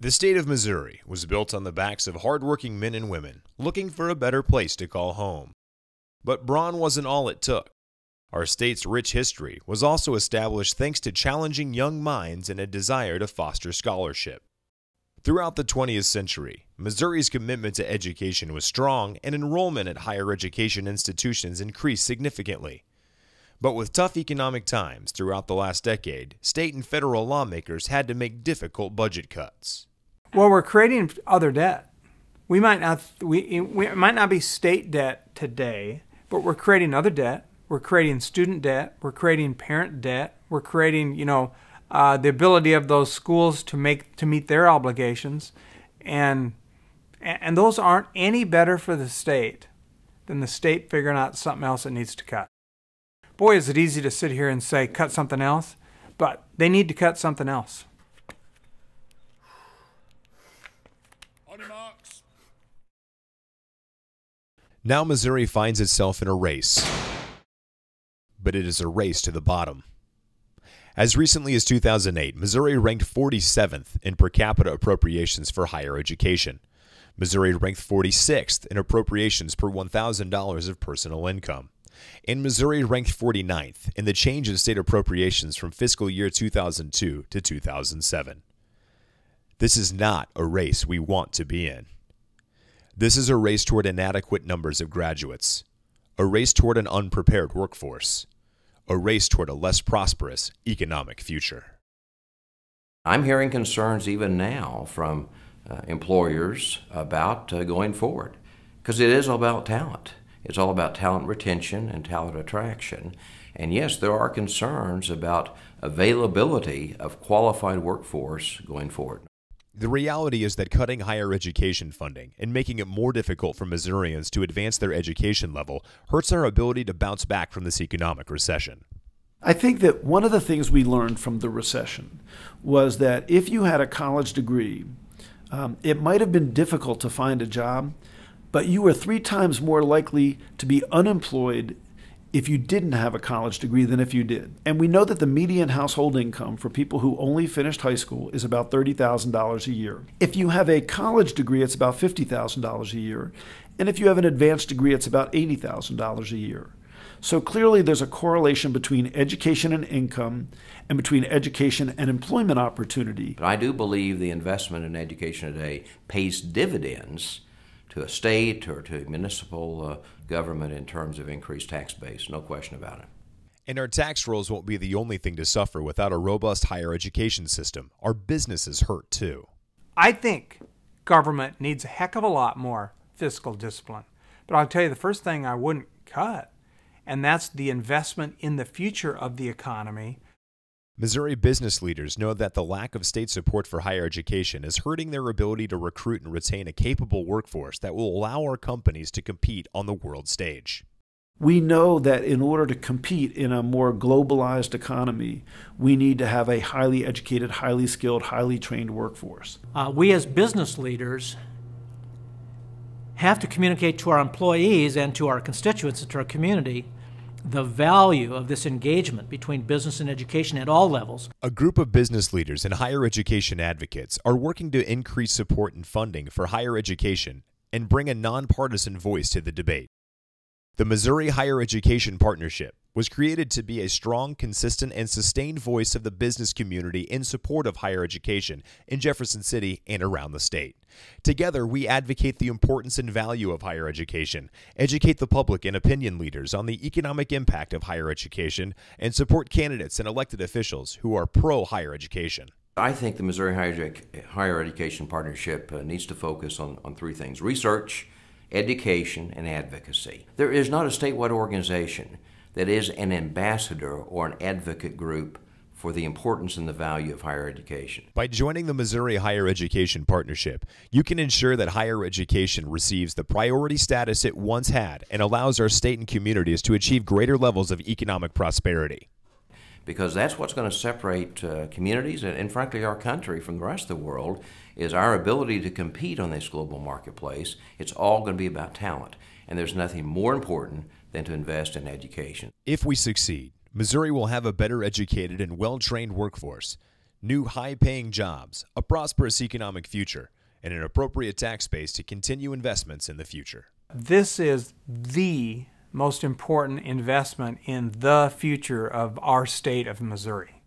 The state of Missouri was built on the backs of hardworking men and women looking for a better place to call home. But brawn wasn't all it took. Our state's rich history was also established thanks to challenging young minds and a desire to foster scholarship. Throughout the 20th century, Missouri's commitment to education was strong and enrollment at higher education institutions increased significantly. But with tough economic times throughout the last decade, state and federal lawmakers had to make difficult budget cuts. Well, we're creating other debt. We might not be state debt today, but we're creating other debt. We're creating student debt. We're creating parent debt. We're creating, the ability of those schools to meet their obligations, and those aren't any better for the state than the state figuring out something else it needs to cut. Boy, is it easy to sit here and say cut something else, but they need to cut something else. On your marks. Now Missouri finds itself in a race, but it is a race to the bottom. As recently as 2008, Missouri ranked 47th in per capita appropriations for higher education. Missouri ranked 46th in appropriations per $1,000 of personal income. And Missouri ranked 49th in the change in state appropriations from fiscal year 2002 to 2007. This is not a race we want to be in. This is a race toward inadequate numbers of graduates, a race toward an unprepared workforce, a race toward a less prosperous economic future. I'm hearing concerns even now from employers about going forward, because it is all about talent. It's all about talent retention and talent attraction. And yes, there are concerns about availability of qualified workforce going forward. The reality is that cutting higher education funding and making it more difficult for Missourians to advance their education level hurts our ability to bounce back from this economic recession. I think that one of the things we learned from the recession was that if you had a college degree, it might have been difficult to find a job, but you were 3 times more likely to be unemployed if you didn't have a college degree than if you did. And we know that the median household income for people who only finished high school is about $30,000 a year. If you have a college degree, it's about $50,000 a year. And if you have an advanced degree, it's about $80,000 a year. So clearly there's a correlation between education and income and between education and employment opportunity. But I do believe the investment in education today pays dividends to a state or to municipal government in terms of increased tax base, no question about it. And our tax rolls won't be the only thing to suffer without a robust higher education system. Our businesses hurt too. I think government needs a heck of a lot more fiscal discipline. But I'll tell you the first thing I wouldn't cut, and that's the investment in the future of the economy. Missouri business leaders know that the lack of state support for higher education is hurting their ability to recruit and retain a capable workforce that will allow our companies to compete on the world stage. We know that in order to compete in a more globalized economy, we need to have a highly educated, highly skilled, highly trained workforce. We as business leaders have to communicate to our employees and to our constituents and to our community the value of this engagement between business and education at all levels. A group of business leaders and higher education advocates are working to increase support and funding for higher education and bring a nonpartisan voice to the debate. The Missouri Higher Education Partnership was created to be a strong, consistent, and sustained voice of the business community in support of higher education in Jefferson City and around the state. Together, we advocate the importance and value of higher education, educate the public and opinion leaders on the economic impact of higher education, and support candidates and elected officials who are pro-higher education. I think the Missouri Higher Education Partnership needs to focus on 3 things: research, education, and advocacy. There is not a statewide organization that is an ambassador or an advocate group for the importance and the value of higher education. By joining the Missouri Higher Education Partnership, you can ensure that higher education receives the priority status it once had and allows our state and communities to achieve greater levels of economic prosperity. Because that's what's going to separate communities and frankly our country from the rest of the world, is our ability to compete on this global marketplace. It's all going to be about talent, and there's nothing more important than to invest in education. If we succeed, Missouri will have a better educated and well-trained workforce, new high-paying jobs, a prosperous economic future, and an appropriate tax base to continue investments in the future. This is the most important investment in the future of our state of Missouri.